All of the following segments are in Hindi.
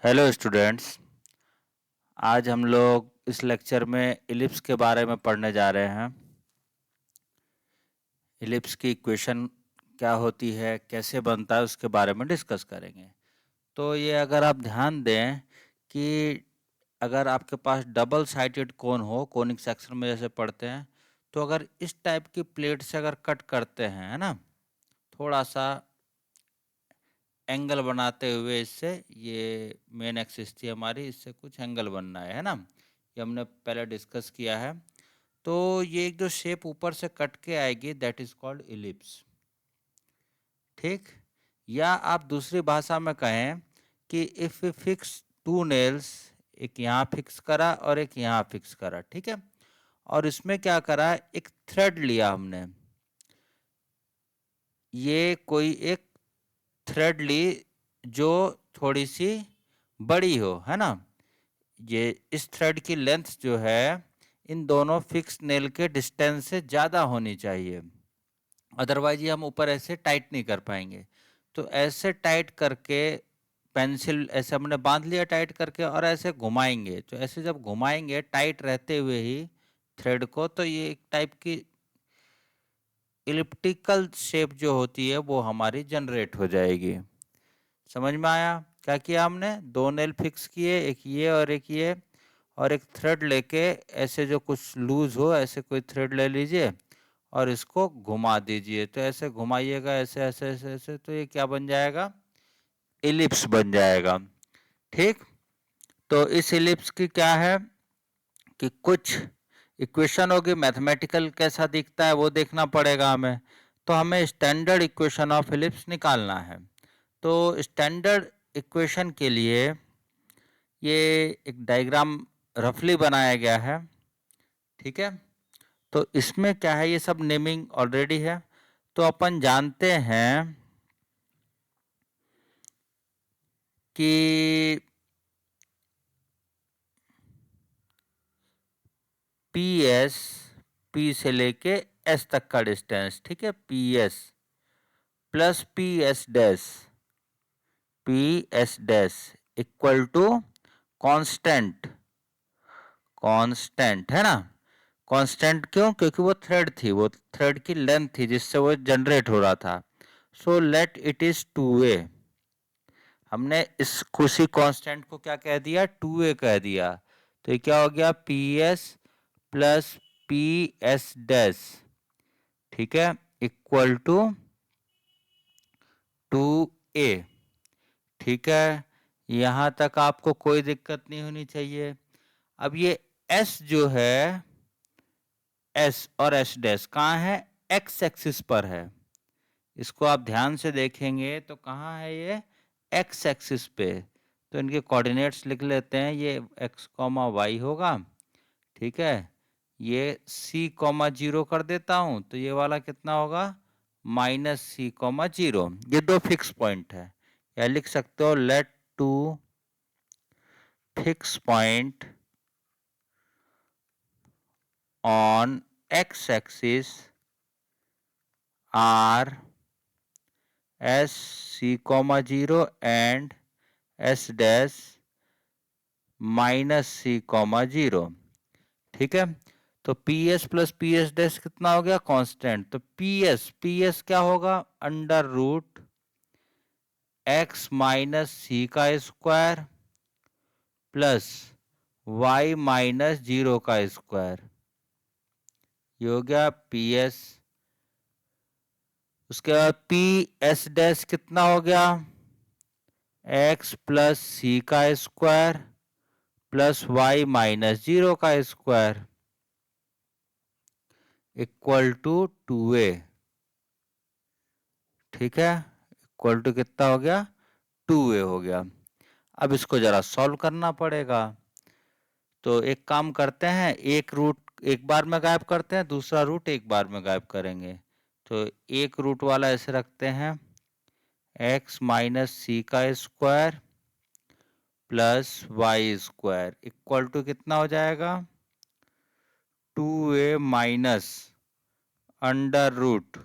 Hello students. आज हम लोग इस लेक्चर में इलिप्स के बारे में पढ़ने जा रहे हैं। इलिप्स की इक्वेशन क्या होती है, कैसे बनता है, उसके बारे में डिस्कस करेंगे। तो ये अगर आप ध्यान दें कि अगर आपके पास डबल साइडेड कोन हो, कोनिक सेक्शन में जैसे पढ़ते हैं, तो अगर इस टाइप की प्लेट से अगर कट करते हैं, है ना, थोड़ा सा एंगल बनाते हुए इससे, ये मेन एक्सिस थी हमारी, इससे कुछ एंगल बनना है ना, ये हमने पहले डिस्कस किया है। तो ये एक जो शेप ऊपर से कट के आएगी दैट इज कॉल्ड इलिप्स। ठीक, या आप दूसरी भाषा में कहें कि if we fix two nails, एक यहाँ फिक्स करा और एक यहाँ फिक्स करा, ठीक है, और इसमें क्या करा, एक थ्रेड लिया हमने, ये कोई एक थ्रेड ली जो थोड़ी सी बड़ी हो, है ना, ये इस थ्रेड की लेंथ जो है इन दोनों फिक्स नेल के डिस्टेंस से ज़्यादा होनी चाहिए, अदरवाइज ये हम ऊपर ऐसे टाइट नहीं कर पाएंगे। तो ऐसे टाइट करके पेंसिल ऐसे हमने बांध लिया टाइट करके, और ऐसे घुमाएंगे, तो ऐसे जब घुमाएंगे टाइट रहते हुए ही थ्रेड को, तो ये एक टाइप की इलिप्टिकल शेप जो होती है वो हमारी जनरेट हो जाएगी। समझ में आया? क्या किया हमने, दो नेल फिक्स किए, एक ये और एक ये, और एक थ्रेड लेके ऐसे जो कुछ लूज हो ऐसे कोई थ्रेड ले लीजिए और इसको घुमा दीजिए, तो ऐसे घुमाइएगा ऐसे ऐसे ऐसे ऐसे, तो ये क्या बन जाएगा, इलिप्स बन जाएगा। ठीक, तो इस इलिप्स की क्या है कि कुछ इक्वेशन होगी, मैथमेटिकल कैसा दिखता है वो देखना पड़ेगा हमें। तो हमें स्टैंडर्ड इक्वेशन ऑफ इलिप्स निकालना है। तो स्टैंडर्ड इक्वेशन के लिए ये एक डायग्राम रफली बनाया गया है, ठीक है। तो इसमें क्या है, ये सब नेमिंग ऑलरेडी है। तो अपन जानते हैं कि पी एस, पी से लेके एस तक का डिस्टेंस, ठीक है, P S plus P S dash, P S dash equal to constant, constant है ना। कांस्टेंट क्यों, क्योंकि वो थ्रेड थी, वो थ्रेड की लेंथ थी जिससे वो जनरेट हो रहा था। So let it is two way, हमने इस खुशी कांस्टेंट को क्या कह दिया, टू वे कह दिया। तो ये क्या हो गया, P S plus P S dash, ठीक है, इक्वल टू टू ए। ठीक है, यहां तक आपको कोई दिक्कत नहीं होनी चाहिए। अब ये एस जो है, एस और एस डैश कहाँ है, एक्स एक्सिस पर है। इसको आप ध्यान से देखेंगे तो कहाँ है ये, एक्स एक्सिस पे। तो इनके कोऑर्डिनेट्स लिख लेते हैं, ये एक्स कॉमा वाई होगा, ठीक है, ये सी कॉमा जीरो कर देता हूं, तो ये वाला कितना होगा, माइनस सी कॉमा जीरो। ये दो फिक्स पॉइंट है, या लिख सकते हो let two fix point on x-axis are s c comma 0 and s dash minus C comma zero, ठीक है। तो P S plus P S dash कितना हो गया, कांस्टेंट। तो पी एस क्या होगा, under root X minus C का square plus Y minus zero का स्क्वायर, ये हो गया पी एस। उसके बाद पी एस डैश कितना हो गया, एक्स प्लस सी का square plus Y minus zero का square equal to two A, ठीक है, इक्वल टू कितना हो गया, टू ए हो गया। अब इसको जरा सॉल्व करना पड़ेगा। तो एक काम करते हैं, एक रूट एक बार में गायब करते हैं, दूसरा रूट एक बार में गायब करेंगे। तो एक रूट वाला ऐसे रखते हैं, एक्स माइनस सी का square plus Y square equal to कितना हो जाएगा, two A minus under root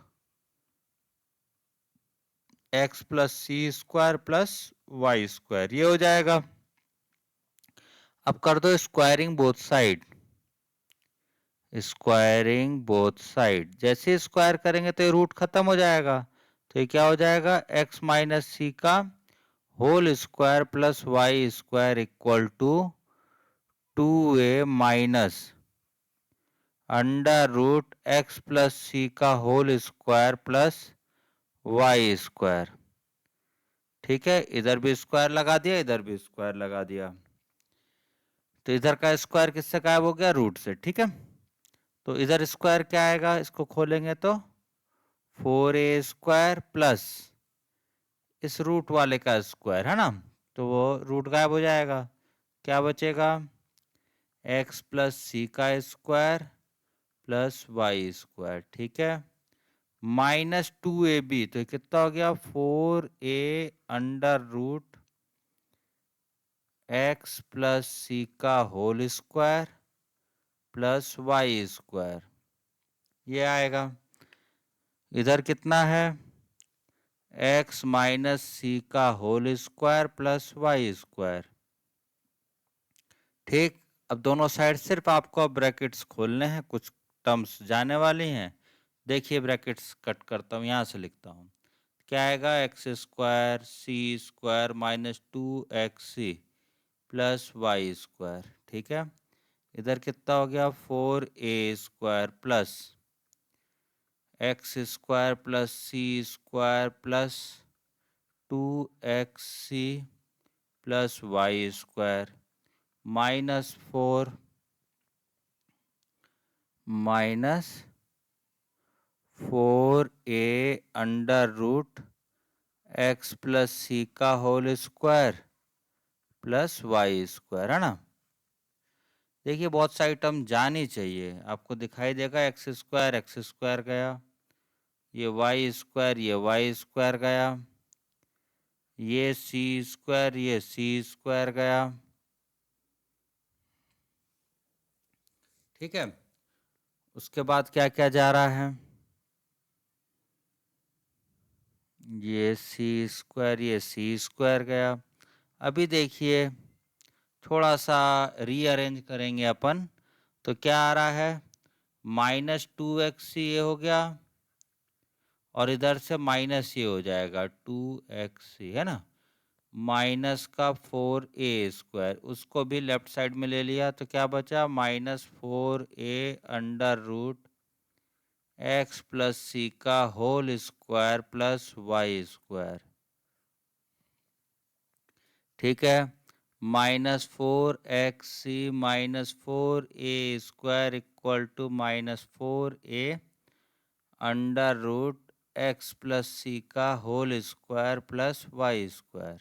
X plus C square plus Y square, ये हो जाएगा। अब कर दो squaring both side. Squaring both side, जैसे स्क्वायर करेंगे तो ये रूट खत्म हो जाएगा, तो ये क्या हो जाएगा, x माइनस सी का whole square plus Y square equal to 2a minus under root X plus C का whole square plus Y square. ठीक है, इधर भी स्क्वायर लगा दिया, इधर भी स्क्वायर लगा दिया, तो इधर का स्क्वायर किससे गायब हो गया, रूट से। ठीक है, तो इधर स्क्वायर क्या आएगा, इसको खोलेंगे तो 4a स्क्वायर प्लस इस रूट वाले का स्क्वायर है ना, तो वो रूट गायब हो जाएगा, क्या बचेगा, x प्लस सी का स्क्वायर प्लस वाई स्क्वायर। ठीक है, माइनस 2ab, तो कितना हो गया, 4a under root X plus C का whole square plus Y square, ये आएगा। इधर कितना है, x माइनस सी का whole square plus Y square. ठीक, अब दोनों साइड सिर्फ आपको अब ब्रैकेट्स खोलने हैं, कुछ टर्म्स जाने वाली हैं। देखिए ब्रैकेट्स कट करता हूँ, यहाँ से लिखता हूँ, क्या आएगा, X square C square minus 2xc plus Y square. ठीक है, इधर कितना हो गया, 4a square plus X square plus C square plus 2xc plus Y square minus 4a under root X plus C का whole square plus Y square, है ना। देखिए बहुत सारी टर्म जानी चाहिए, आपको दिखाई देगा एक्स स्क्वायर गया, ये वाई स्क्वायर गया, ये सी स्क्वायर गया। ठीक है, उसके बाद क्या क्या जा रहा है, ये सी स्क्वायर गया। अभी देखिए थोड़ा सा रीअरेंज करेंगे अपन, तो क्या आ रहा है, माइनस 2xc ये हो गया, और इधर से माइनस ये हो जाएगा 2xc, है ना, माइनस का 4a स्क्वायर, उसको भी लेफ्ट साइड में ले लिया, तो क्या बचा, minus 4a under root X plus C का whole square plus Y square. ठीक है, -4xc minus 4a square equal to -4a under root X plus C का whole square plus Y square.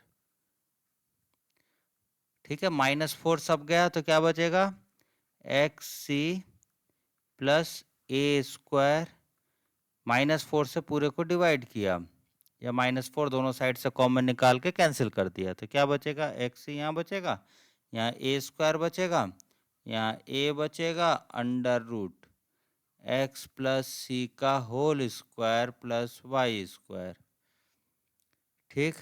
ठीक है, -4 सब गया, तो क्या बचेगा, X C plus A square, -4 से पूरे को डिवाइड किया, या -4 दोनों साइड से कॉमन निकाल के कैंसिल कर दिया, तो क्या बचेगा, एक्स सी यहाँ बचेगा, यहाँ ए स्क्वायर बचेगा, यहाँ ए बचेगा under root X plus C का whole square plus Y square. ठीक,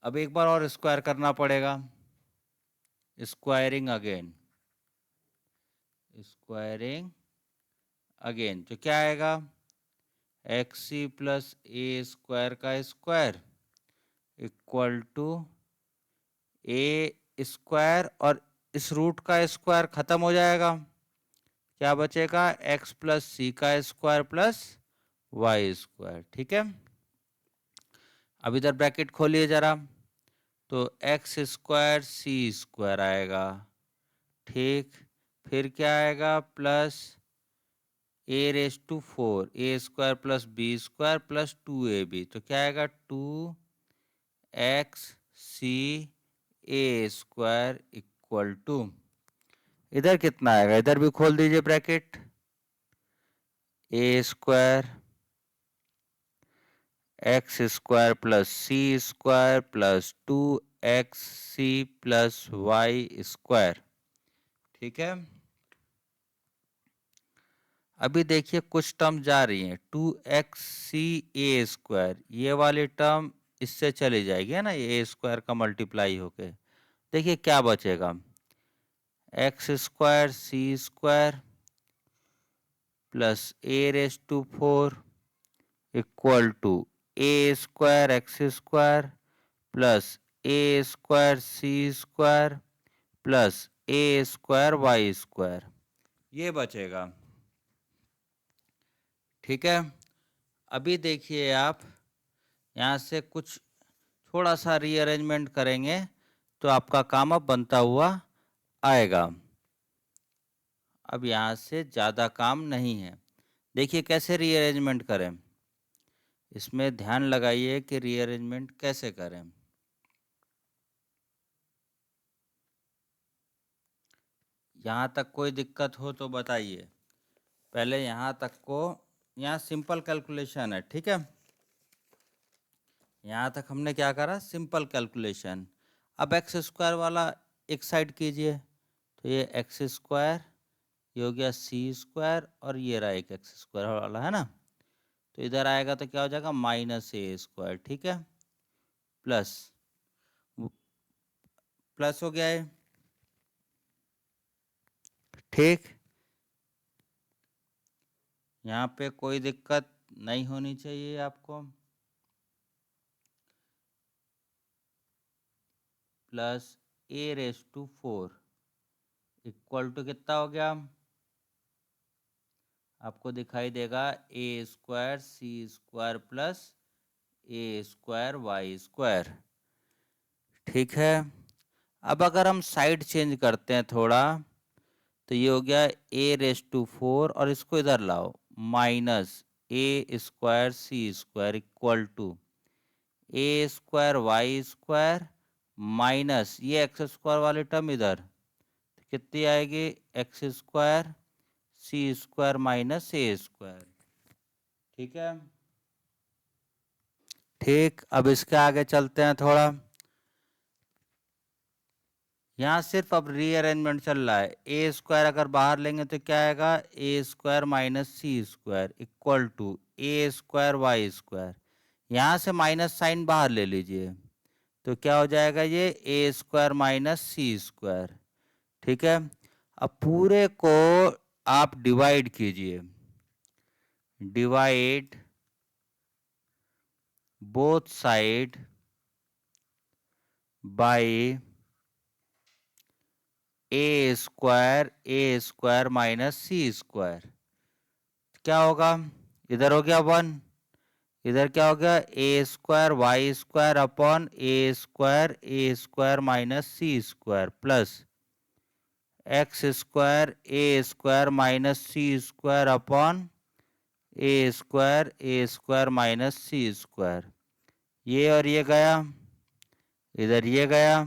अब एक बार और स्क्वायर करना पड़ेगा, स्क्वायरिंग अगेन, तो क्या आएगा, X C plus A square का square equal to A square, और इस रूट का स्क्वायर खत्म हो जाएगा, क्या बचेगा, एक्स प्लस सी का स्क्वायर प्लस वाई स्क्वायर। ठीक है, अब इधर ब्रैकेट खोलिए जरा, तो एक्स स्क्वायर सी स्क्वायर आएगा। ठीक, फिर क्या आएगा, plus A raise to 4 A square plus B square plus 2ab, तो क्या आएगा, 2x C A square equal to, इधर कितना आएगा, इधर भी खोल दीजिए bracket, A square X square plus C square plus 2xc plus Y square. ठीक है, अभी देखिए कुछ टर्म जा रही हैं, 2xc ए स्क्वायर, ये वाली टर्म इससे चली जाएगी, है ना, ये ए स्क्वायर का मल्टीप्लाई होके, देखिए क्या बचेगा, X square C square plus A raise to 4 equal to A square X square plus A square C square plus A square Y square, ये बचेगा। ठीक है, अभी देखिए आप यहाँ से कुछ थोड़ा सा रीअरेंजमेंट करेंगे तो आपका काम अब बनता हुआ आएगा। अब यहाँ से ज़्यादा काम नहीं है। देखिए कैसे रीअरेंजमेंट करें, इसमें ध्यान लगाइए कि रीअरेंजमेंट कैसे करें। यहाँ तक कोई दिक्कत हो तो बताइए। पहले यहाँ तक को, यहाँ सिंपल कैलकुलेशन है, ठीक है। यहाँ तक हमने क्या करा, सिंपल कैलकुलेशन। अब एक्स स्क्वायर वाला एक साइड कीजिए, तो ये एक्स स्क्वायर, ये हो गया सी स्क्वायर और ये रहा एक एक्स स्क्वायर वाला, है ना। तो इधर आएगा तो क्या हो जाएगा, माइनस ए स्क्वायर, ठीक है, प्लस प्लस हो गया है, ठीक। यहाँ पे कोई दिक्कत नहीं होनी चाहिए आपको। Plus A raise to 4 equal to कितना हो गया, आपको दिखाई देगा A square C square plus A square Y square, ठीक है। अब अगर हम साइड चेंज करते हैं थोड़ा, तो ये हो गया ए रेस टू 4 और इसको इधर लाओ, minus A square C square equal to A square Y square minus ये एक्स स्क्वायर वाली टर्म इधर, तो कितनी आएगी, X square C square minus A square, ठीक है। ठीक, अब इसके आगे चलते हैं थोड़ा। यहाँ सिर्फ अब रीअरेंजमेंट चल रहा है। ए स्क्वायर अगर बाहर लेंगे तो क्या आएगा, A square minus C square equal to A square Y square. यहाँ से माइनस साइन बाहर ले लीजिए, तो क्या हो जाएगा, ये A square minus C square, ठीक है। अब पूरे को आप डिवाइड कीजिए, divide both side by A square minus C square, क्या होगा, इधर हो गया 1, इधर क्या हो गया, A square Y square upon A square minus C square plus X square minus C square upon A square minus C square. ये और ये गया, इधर ये गया,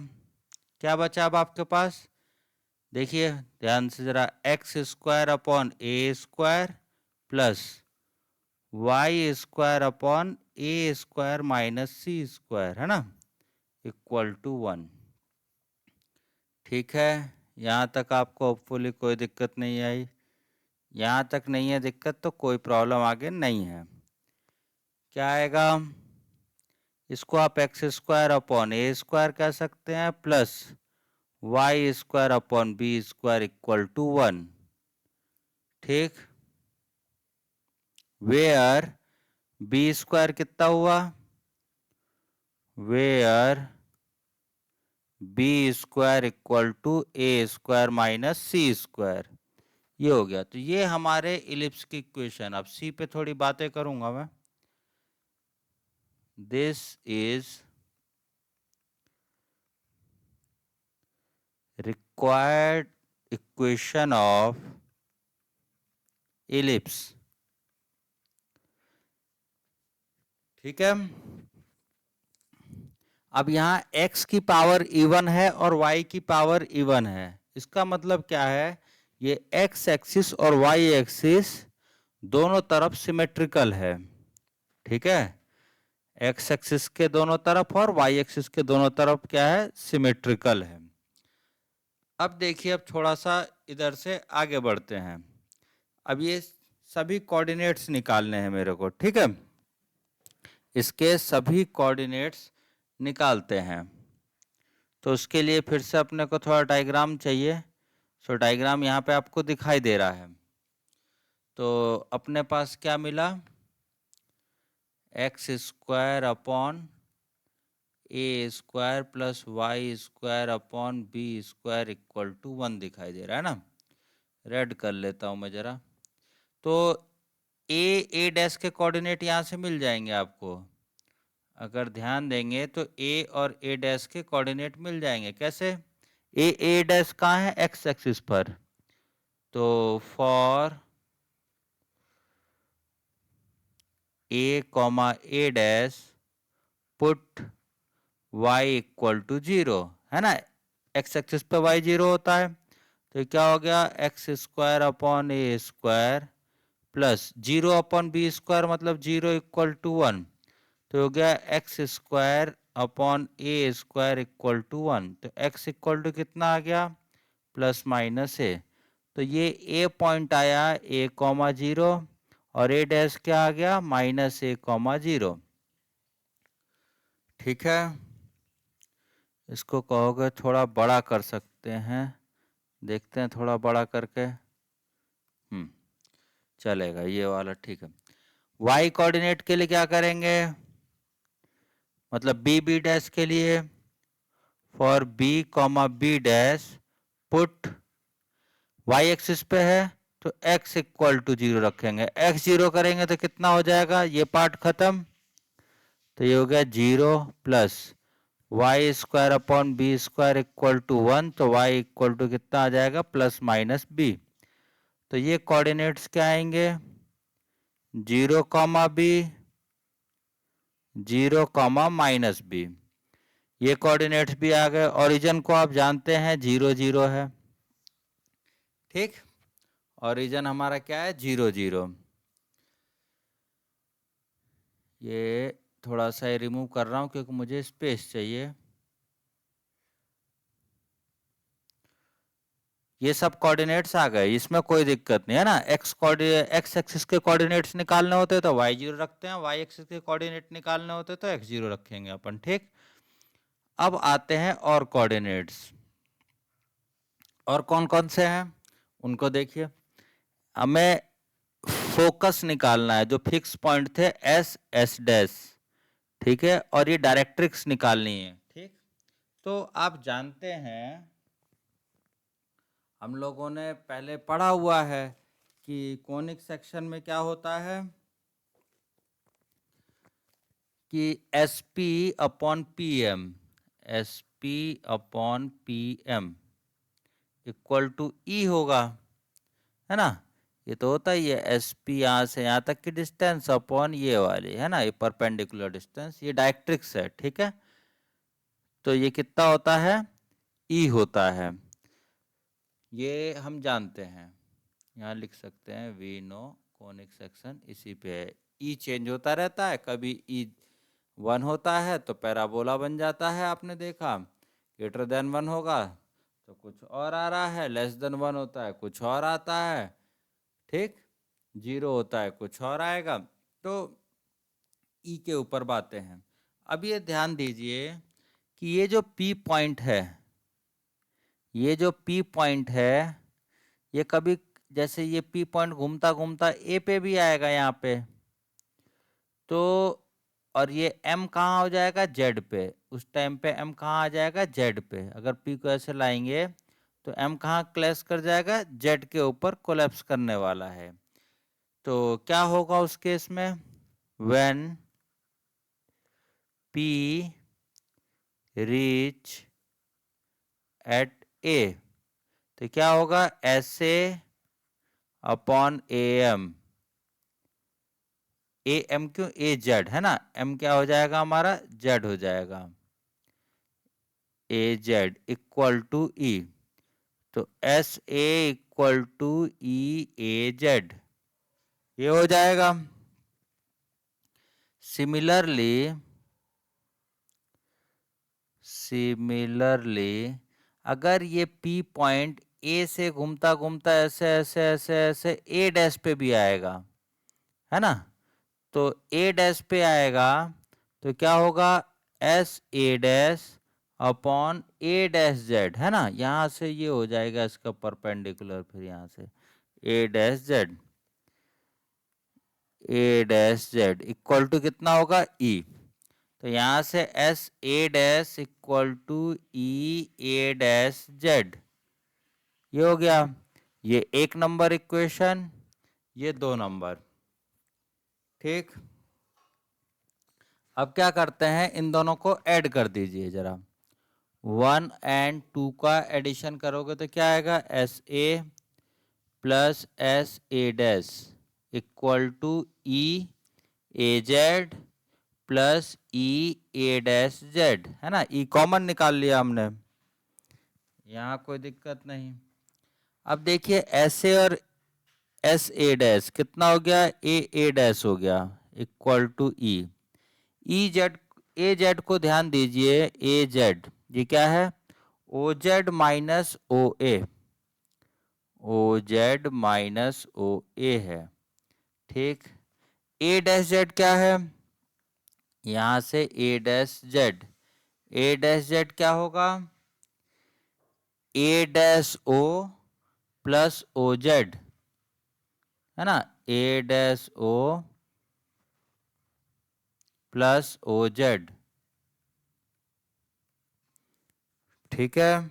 क्या बचा अब आपके पास, देखिए ध्यान से जरा, X square upon A square plus Y square upon A square minus C square, है ना, इक्वल टू 1, ठीक है। यहाँ तक आपको होपफुली कोई दिक्कत नहीं आई। यहाँ तक नहीं है दिक्कत तो कोई प्रॉब्लम आगे नहीं है। क्या आएगा, इसको आप X square upon A square कह सकते हैं plus Y square upon B square equal to 1, ठीक। वेयर बी स्क्वायर कितना हुआ, where B square equal to A square minus C square, ये हो गया। तो ये हमारे इलिप्स की इक्वेशन। अब सी पे थोड़ी बातें करूंगा मैं। This is required equation of ellipse, ठीक है। अब यहाँ x की पावर इवन है और y की पावर इवन है। इसका मतलब क्या है, ये x एक्सिस और y एक्सिस दोनों तरफ सिमेट्रिकल है, ठीक है। x एक्सिस के दोनों तरफ और y एक्सिस के दोनों तरफ क्या है, सिमेट्रिकल है। अब देखिए, अब थोड़ा सा इधर से आगे बढ़ते हैं। अब ये सभी कोऑर्डिनेट्स निकालने हैं मेरे को, ठीक है। इसके सभी कोऑर्डिनेट्स निकालते हैं। तो उसके लिए फिर से अपने को थोड़ा डायग्राम चाहिए। सो डायग्राम यहाँ पे आपको दिखाई दे रहा है। तो अपने पास क्या मिला, X square upon A square plus Y square upon B square equal to 1 दिखाई दे रहा है ना। रेड कर लेता हूँ मैं जरा। तो ए डैश के कोऑर्डिनेट यहाँ से मिल जाएंगे आपको। अगर ध्यान देंगे तो ए और ए डैश के कोऑर्डिनेट मिल जाएंगे। कैसे? ए डैश कहाँ है? एक्स एक्सिस पर। तो for A comma A dash put y equal to 0, है ना। एक्स एक्सिस पे y 0 होता है। तो क्या हो गया, X square upon A square plus 0 upon B square मतलब 0 इक्वल टू 1। तो हो गया X square upon A square equal to 1। तो x इक्वल टू कितना आ गया, प्लस माइनस ए। तो ये ए पॉइंट आया ए कॉमा 0 और ए डैश क्या आ गया, माइनस ए कॉमा 0। ठीक है, इसको कहोगे थोड़ा बड़ा कर सकते हैं, देखते हैं थोड़ा बड़ा करके। चलेगा ये वाला, ठीक है। y कोऑर्डिनेट के लिए क्या करेंगे, मतलब बी डैश के लिए for B comma B dash put y axis पे है तो x इक्वल टू 0 रखेंगे। x 0 करेंगे तो कितना हो जाएगा, ये पार्ट खत्म। तो ये हो गया 0 plus Y square upon B square equal to 1। तो y इक्वल टू कितना आ जाएगा, प्लस माइनस बी। तो ये कोऑर्डिनेट्स क्या आएंगे, 0 comma B, 0 comma minus B. ये कोऑर्डिनेट्स भी आ गए। ओरिजिन को आप जानते हैं 0 0 है, ठीक। ओरिजिन हमारा क्या है, 0 0। ये थोड़ा सा रिमूव कर रहा हूं क्योंकि मुझे स्पेस चाहिए। ये सब कोऑर्डिनेट्स आ गए, इसमें कोई दिक्कत नहीं है ना। एक्स एक्सिस के कोऑर्डिनेट्स निकालने होते तो y 0 रखते हैं, y एक्सिस के कोऑर्डिनेट निकालने होते तो x 0 रखेंगे अपन, ठीक। अब आते हैं और कोऑर्डिनेट्स, और कौन कौन से हैं उनको देखिए। हमें फोकस निकालना है, जो फिक्स पॉइंट थे एस एस डैश, ठीक है, और ये डायरेक्ट्रिक्स निकालनी है, ठीक। तो आप जानते हैं, हम लोगों ने पहले पढ़ा हुआ है कि कोनिक सेक्शन में क्या होता है कि S P upon P M, S P upon P M equal to E होगा, है ना। ये तो होता ही है, एस पी यहाँ से यहाँ तक की डिस्टेंस अपॉन ये वाली, है ना, ये परपेंडिकुलर डिस्टेंस, ये डायरेक्ट्रिक्स है, ठीक है। तो ये कितना होता है, ई होता है, ये हम जानते हैं। यहाँ लिख सकते हैं वी नो कोनिक सेक्शन इसी पे है। ई चेंज होता रहता है, कभी ई 1 होता है तो पैराबोला बन जाता है, आपने देखा। ग्रेटर देन 1 होगा तो कुछ और आ रहा है, लेस देन 1 होता है कुछ और आता है, ठीक। 0 होता है कुछ और आएगा। तो ई के ऊपर बातें हैं। अब ये ध्यान दीजिए कि ये जो पी पॉइंट है, ये जो पी पॉइंट है, ये कभी जैसे ये पी पॉइंट घूमता घूमता ए पे भी आएगा यहाँ पे, तो और ये एम कहाँ हो जाएगा, जेड पे। उस टाइम पे एम कहाँ आ जाएगा, जेड पे। अगर पी को ऐसे लाएंगे तो एम कहाँ क्लैश कर जाएगा, जेड के ऊपर कोलैप्स करने वाला है। तो क्या होगा उस केस में, when P reach at A, तो क्या होगा, S A upon A M. A M क्यों, ए जेड है ना, एम क्या हो जाएगा हमारा, जेड हो जाएगा, A Z equal to E. तो S A equal to E A Z, ये हो जाएगा। सिमिलरली अगर ये पी पॉइंट ए से घूमता घूमता ऐसे ऐसे ऐसे ऐसे ए डैश पे भी आएगा, है ना, तो ए डैश पे आएगा तो क्या होगा, S A dash upon A dash Z, है ना, यहाँ से ये हो जाएगा इसका परपेंडिकुलर, फिर यहाँ से A dash Z, A dash Z equal to कितना होगा ई। तो यहाँ से S A dash equal to E A dash Z, ये हो गया। ये 1 नंबर इक्वेशन, ये 2 नंबर। ठीक, अब क्या करते हैं, इन दोनों को ऐड कर दीजिए जरा। 1 और 2 का एडिशन करोगे तो क्या आएगा, S A plus S A dash equal to E A Z plus E A dash Z, है ना। ई कॉमन निकाल लिया हमने, यहाँ कोई दिक्कत नहीं। अब देखिए एस ए और एस ए डैश कितना हो गया, ए डैश हो गया equal to E Z, A Z को ध्यान दीजिए, ए जेड ये क्या है, O Z minus O A, O Z minus O A है। ठीक, ए डैश जेड क्या है, यहां से A dash Z, A dash Z क्या होगा, A dash O plus O Z, है ना, A dash O plus O Z. ठीक है,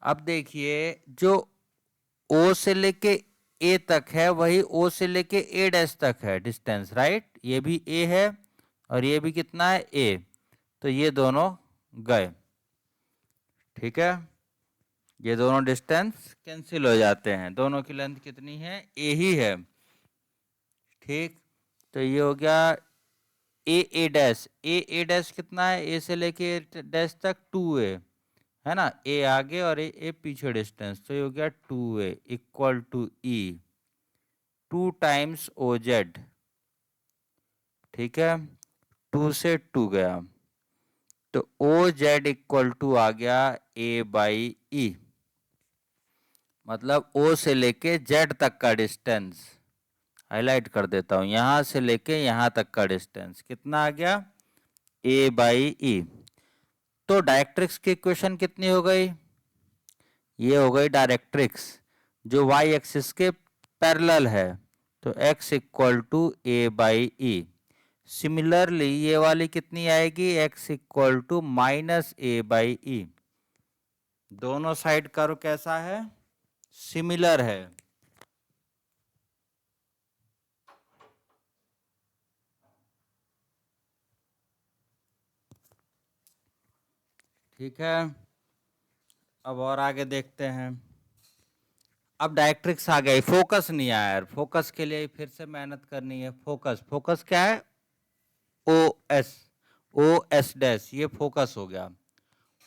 अब देखिए जो ओ से लेके ए तक है वही ओ से लेके ए डैश तक है डिस्टेंस, राइट। ये भी ए है और ये भी कितना है, ए, तो ये दोनों गए। ठीक है, ये दोनों डिस्टेंस कैंसिल हो जाते हैं, दोनों की लेंथ कितनी है, ए ही है। ठीक, तो ये हो गया ए डैश, ए डैश कितना है, ए से लेके ए डैश तक 2a, है ना, ए आगे और ए पीछे डिस्टेंस, तो ये हो गया 2a equal to E 2 times O Z. ठीक है, 2 से 2 गया, तो ओ जेड इक्वल टू आ गया ए बाई ई, मतलब ओ से लेके जेड तक का डिस्टेंस, हाईलाइट कर देता हूं, यहां से लेके यहां तक का डिस्टेंस कितना आ गया, ए बाई ई। तो डायरेक्ट्रिक्स की इक्वेशन कितनी हो गई, ये हो गई डायरेक्ट्रिक्स जो वाई एक्सिस के पैरेलल है, तो x equal to A by E. Similarly ये वाली कितनी आएगी, x equal to minus A by E. दोनों साइड कर्व कैसा है, सिमिलर है। ठीक है, अब और आगे देखते हैं। अब डायरेक्ट्रिक्स आ गई, फोकस नहीं आया यार, फोकस के लिए फिर से मेहनत करनी है। फोकस, फोकस क्या है, O S, O S dash, ये फोकस हो गया।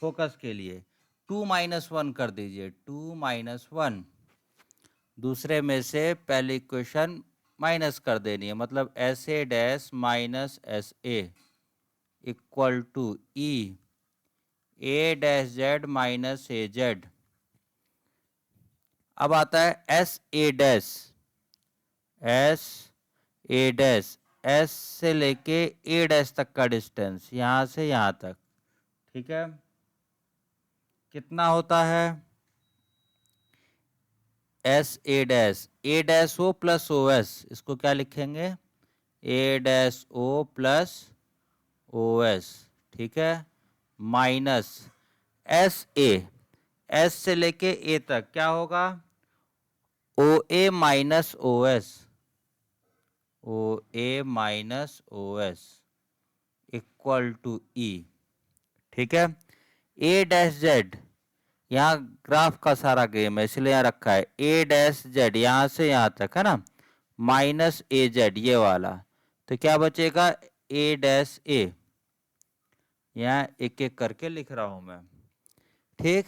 फोकस के लिए 2 - 1 कर दीजिए, 2 - 1, दूसरे में से पहली इक्वेशन माइनस कर देनी है, मतलब S A dash minus S A equal to E A dash Z minus A Z. अब आता है S A dash, S A dash, S से लेके ए डैश तक का डिस्टेंस यहां से यहां तक। ठीक है, कितना होता है, S A dash O plus O S, इसको क्या लिखेंगे, A dash O plus O S. ठीक है, माइनस एस ए, एस से लेके ए तक क्या होगा, O A minus O S, O A minus O S equal to E. ठीक है, ए डैश जेड, यहाँ ग्राफ का सारा गेम है इसलिए यहाँ रखा है, ए डैश जेड यहाँ से यहाँ तक, है ना, माइनस ए जेड ये वाला, तो क्या बचेगा, ए डैश ए, यहाँ एक एक करके लिख रहा हूं मैं। ठीक,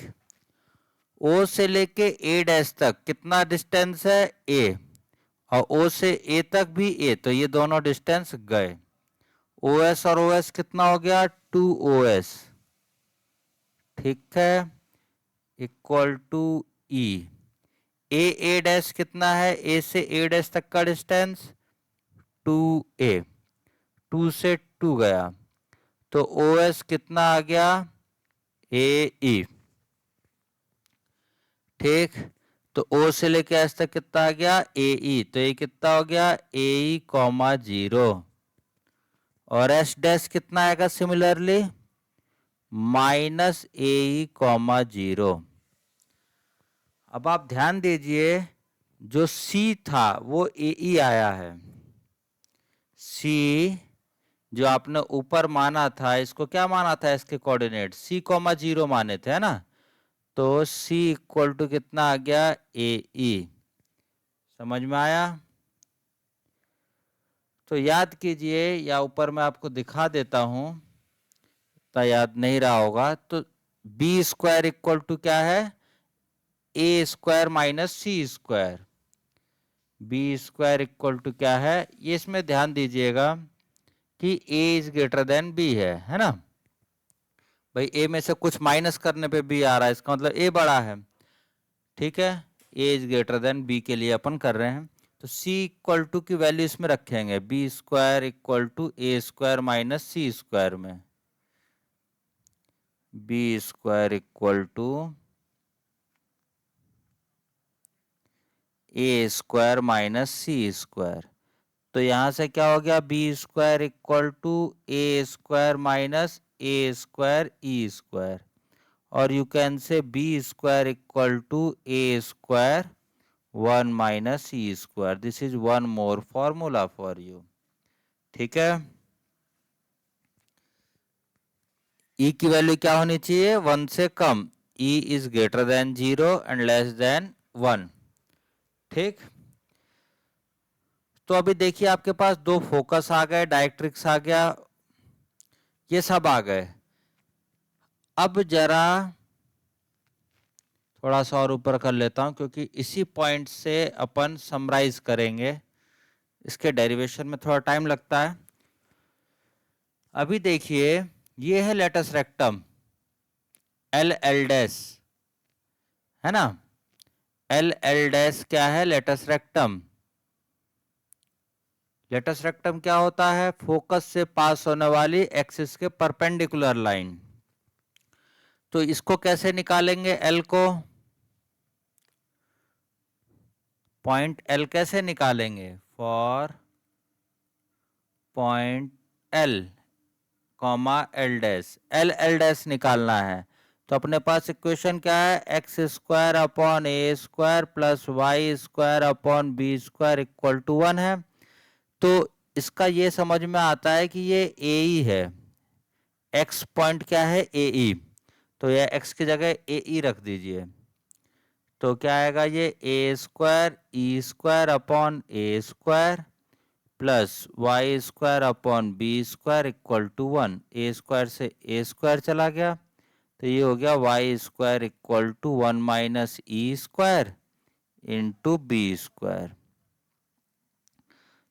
ओ से लेके ए डैश तक कितना डिस्टेंस है, ए, और ओ से ए तक भी ए, तो ये दोनों डिस्टेंस गए। ओ एस और ओ एस कितना हो गया, 2OS। ठीक है, equal to E, A dash कितना है, ए से ए डैश तक का डिस्टेंस 2a, 2 से 2 गया, तो OS कितना आ गया, AE। ठीक, तो O से लेके S तक कितना आ गया, AE। तो ये कितना हो गया, AE कॉमा 0। और S डैश कितना आएगा सिमिलरली, -AE कॉमा 0। अब आप ध्यान दीजिए, जो C था वो AE आया है। C जो आपने ऊपर माना था, इसको क्या माना था, इसके कोऑर्डिनेट C कॉमा 0 माने थे, है ना। तो C इक्वल टू कितना आ गया, AE। समझ में आया। तो याद कीजिए, या ऊपर मैं आपको दिखा देता हूं, तो याद नहीं रहा होगा। तो बी स्क्वायर इक्वल टू क्या है, A square minus C square. B square equal to क्या है, ये इसमें ध्यान दीजिएगा कि A is greater than B है ना। भाई ए में से कुछ माइनस करने पे बी आ रहा है, इसका मतलब ए बड़ा है। ठीक है, A is greater than B के लिए अपन कर रहे हैं। तो c इक्वल टू की वैल्यू इसमें रखेंगे, B square equal to A square minus C square में। B square equal to A square minus C square. तो यहां से क्या हो गया, B square equal to A square minus A square E square. और you can say B square equal to A square 1 minus E square. This is one more formula for you. ठीक है, ई की वैल्यू क्या होनी चाहिए, 1 से कम। E is greater than 0 and less than 1। ठीक, तो अभी देखिए आपके पास दो फोकस आ गए, डायरेक्ट्रिक्स आ गया, ये सब आ गए। अब जरा थोड़ा सा और ऊपर कर लेता हूं, क्योंकि इसी पॉइंट से अपन समराइज करेंगे। इसके डेरिवेशन में थोड़ा टाइम लगता है। अभी देखिए, ये है latus rectum, L L dash, है ना। एल एल डैश क्या है, लेटस रेक्टम। लेटस रेक्टम क्या होता है, फोकस से पास होने वाली एक्सिस के परपेंडिकुलर लाइन। तो इसको कैसे निकालेंगे, एल को, पॉइंट एल कैसे निकालेंगे, for point L comma L dash, L L dash निकालना है। तो अपने पास इक्वेशन क्या है, X square upon A square plus Y square upon B square equal to 1 है। तो इसका ये समझ में आता है कि ये ए ई है, एक्स पॉइंट क्या है, ए ई। तो ये एक्स की जगह ए ई रख दीजिए। तो क्या आएगा, ये A square E square upon A square plus Y square upon B square equal to 1। A square से ए स्क्वायर चला गया, तो ये हो गया Y square equal to 1 minus E square into B square.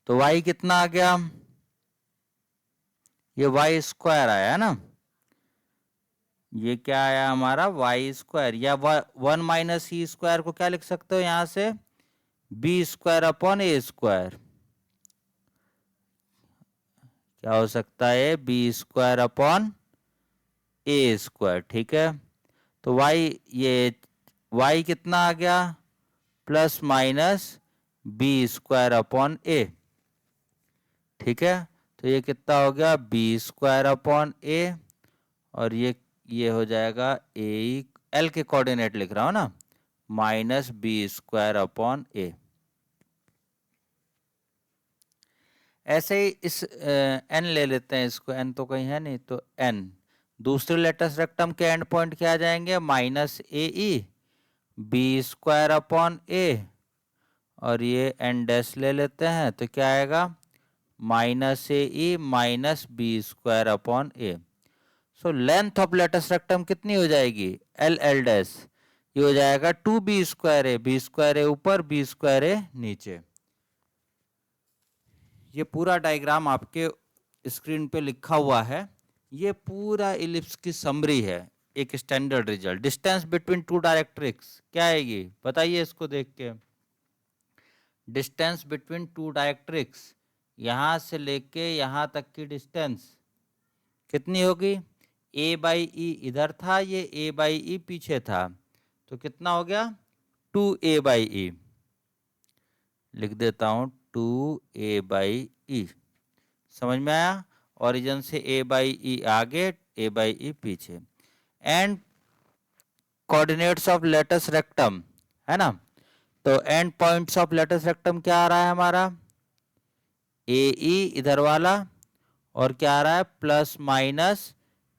तो वाई कितना आ गया, ये वाई स्क्वायर आया ना। ये क्या आया हमारा, वाई स्क्वायर, या 1 माइनस ई स्क्वायर को क्या लिख सकते हो यहां से, B square upon A square. क्या हो सकता है, B square upon A square. ठीक है, तो वाई, ये वाई कितना आ गया, plus minus B square upon A. ठीक है, तो ये कितना हो गया, बी स्क्वायर अपॉन ए, और ये हो जाएगा ए, एल के कोऑर्डिनेट लिख रहा हूं ना, माइनस बी स्क्वायर अपॉन ए। ऐसे ही इस एन ले लेते हैं, इसको एन तो कहीं है नहीं, तो एन दूसरे लेटेस्ट रेक्टम के एंड पॉइंट क्या आ जाएंगे, minus A E B square upon A, और ये एन डैश ले लेते हैं, तो क्या आएगा, minus A E minus B square upon A. So length of latus rectum कितनी हो जाएगी, एल एल डैश, ये हो जाएगा 2b स्क्वायर ए, बी स्क्वायर ए ऊपर बी स्क्वायर ए नीचे। ये पूरा डायग्राम आपके स्क्रीन पे लिखा हुआ है। ये पूरा इलिप्स की समरी है, एक standard result. Distance between two directrix क्या आएगी, बताइए इसको देख के। डिस्टेंस बिटवीन टू डायरेक्ट्रिक्स, यहां से लेके यहां तक की डिस्टेंस कितनी होगी, ए बाई ई इधर था, ये ए बाई ई पीछे था, तो कितना हो गया 2a बाई ई। लिख देता हूं 2a बाई ई। समझ में आया, ओरिजिन से a बाई ई आगे, a बाई ई पीछे। End coordinates of latus rectum, है ना, तो end points of latus rectum क्या आ रहा है हमारा, ए ई इधर वाला, और क्या आ रहा है plus minus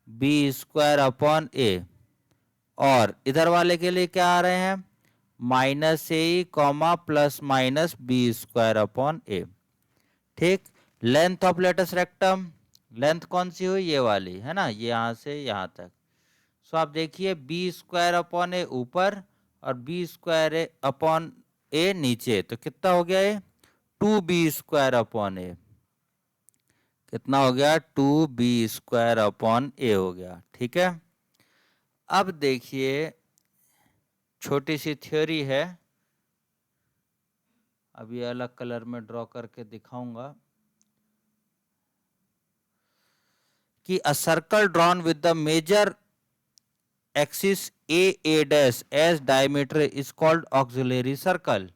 B square upon A, और इधर वाले के लिए क्या आ रहे हैं minus A comma plus minus B square upon A. ठीक, length of latus rectum, length कौन सी हुई, ये वाली है ना, ये यहां से यहां तक। सो आप देखिए बी स्क्वायर अपॉन ए ऊपर और बी स्क्वायर अपॉन ए नीचे, तो कितना हो गया ये 2b स्क्वायर अपॉन ए। कितना हो गया 2b स्क्वायर अपॉन ए हो गया। ठीक है, अब देखिए छोटी सी थ्योरी है, अभी अलग कलर में ड्रॉ करके दिखाऊंगा कि a circle drawn with the major axis A dash as diameter is called auxiliary circle.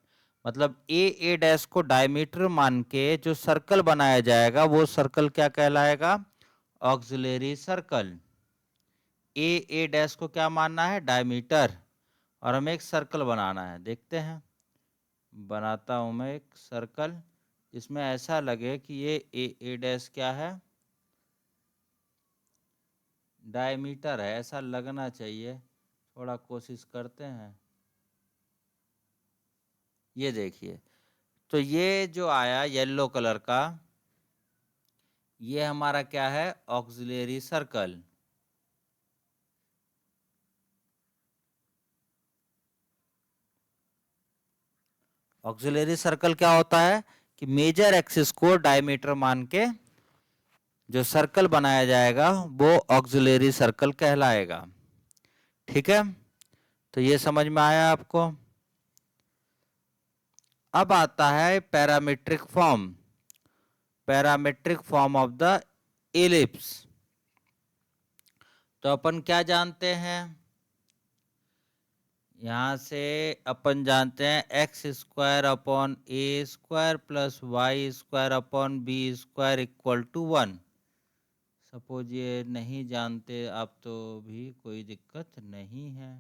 मतलब ए डैश को डायमीटर मान के जो सर्कल बनाया जाएगा वो सर्कल क्या कहलाएगा, ऑक्सिलरी सर्कल। ए डैश को क्या मानना है, डायमीटर, और हमें एक सर्कल बनाना है। देखते हैं, बनाता हूं मैं एक सर्कल जिसमें ऐसा लगे कि ये ए डैश क्या है, डायमीटर है, ऐसा लगना चाहिए। थोड़ा कोशिश करते हैं, ये देखिए, तो ये जो आया येलो कलर का, ये हमारा क्या है ऑक्सिलरी सर्कल। ऑक्सिलरी सर्कल क्या होता है कि मेजर एक्सिस को डायमीटर मान के जो सर्कल बनाया जाएगा वो ऑक्सिलरी सर्कल कहलाएगा। ठीक है, तो ये समझ में आया आपको। अब आता है parametric form, parametric form of the ellipse. तो अपन क्या जानते हैं, यहां से अपन जानते हैं X square upon A square plus Y square upon B square equal to 1। Suppose ये नहीं जानते आप तो भी कोई दिक्कत नहीं है।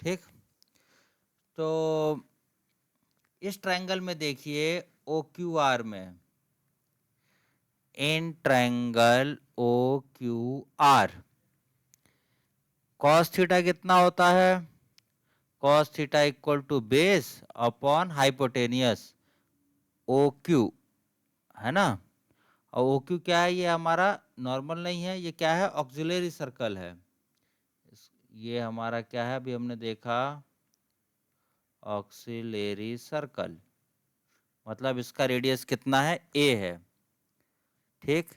ठीक, तो इस ट्रायंगल में देखिए ओ क्यू आर में, in triangle O Q R cos theta कितना होता है, cos theta equal to base upon hypotenuse O Q, है ना। और ओ क्यू क्या है, ये हमारा नॉर्मल नहीं है, ये क्या है ऑक्सिलरी सर्कल है। ये हमारा क्या है, अभी हमने देखा ऑक्सिलरी सर्कल, मतलब इसका रेडियस कितना है ए है। ठीक,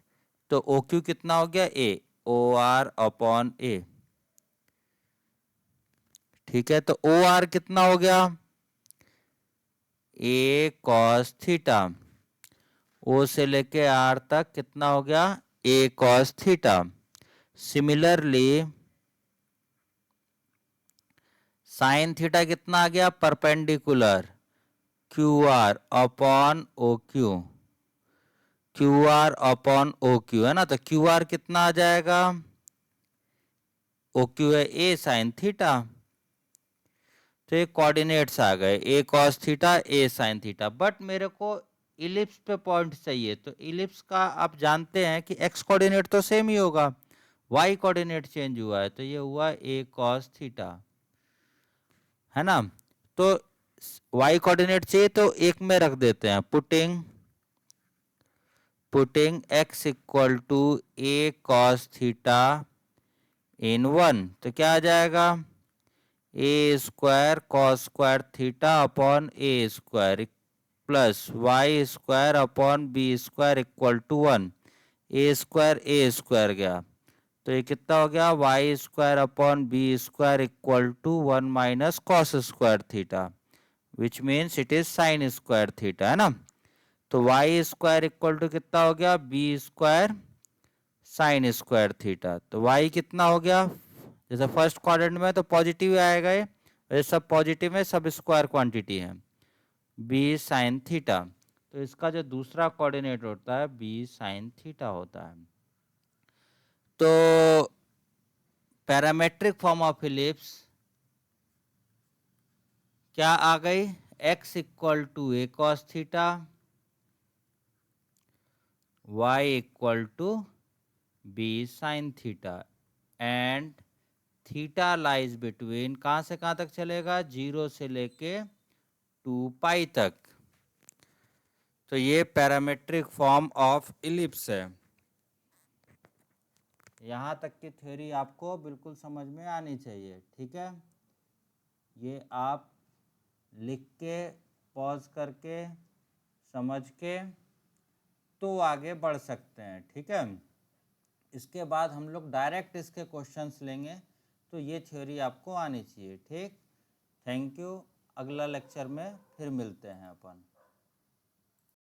तो ओ क्यू कितना हो गया ए, ओ आर अपॉन ए। ठीक है, तो ओ आर कितना हो गया ए कॉस थीटा, ओ से लेके आर तक कितना हो गया A cos theta. Similarly sine theta कितना आ गया perpendicular Q R upon O Q, Q R upon O Q, है ना। तो क्यू आर कितना आ जाएगा, ओ क्यू है ए साइन थीटा, तो ये कोऑर्डिनेट्स आ गए A cos theta A sine theta. But मेरे को इलिप्स पे पॉइंट चाहिए, तो इलिप्स का आप जानते हैं कि एक्स कोऑर्डिनेट तो सेम ही होगा, वाई कोऑर्डिनेट चेंज हुआ है, तो ये हुआ ए कॉस थीटा, है ना। तो वाई कोऑर्डिनेट चाहिए तो एक में रख देते हैं, putting X equal to A cos theta in 1, तो क्या आ जाएगा A square cos square theta upon A square plus Y square upon B square equal to 1। A square गया, तो ये कितना हो गया Y square upon B square equal to 1 minus cos square theta, which means it is sine square theta, है ना। तो वाई स्क्वायर इक्वल टू कितना हो गया B square sine square theta. तो y कितना हो गया, जैसे फर्स्ट क्वाड्रेंट में तो पॉजिटिव आएगा, ये सब पॉजिटिव है, सब स्क्वायर क्वांटिटी है, बी साइन थीटा। तो इसका जो दूसरा कोऑर्डिनेट होता है बी साइन थीटा होता है। तो पैरामेट्रिक फॉर्म ऑफ इलिप्स क्या आ गई, x equal to A cos theta, y equal to B sine theta, and theta lies between, कहाँ से कहाँ तक चलेगा, 0 से लेके 2 पाई तक। तो ये पैरामेट्रिक फॉर्म ऑफ इलिप्स है। यहाँ तक की थ्योरी आपको बिल्कुल समझ में आनी चाहिए, ठीक है। ये आप लिख के पॉज करके समझ के तो आगे बढ़ सकते हैं, ठीक है। इसके बाद हम लोग डायरेक्ट इसके क्वेश्चंस लेंगे, तो ये थ्योरी आपको आनी चाहिए, ठीक। Thank you. अगला लेक्चर में फिर मिलते हैं अपन।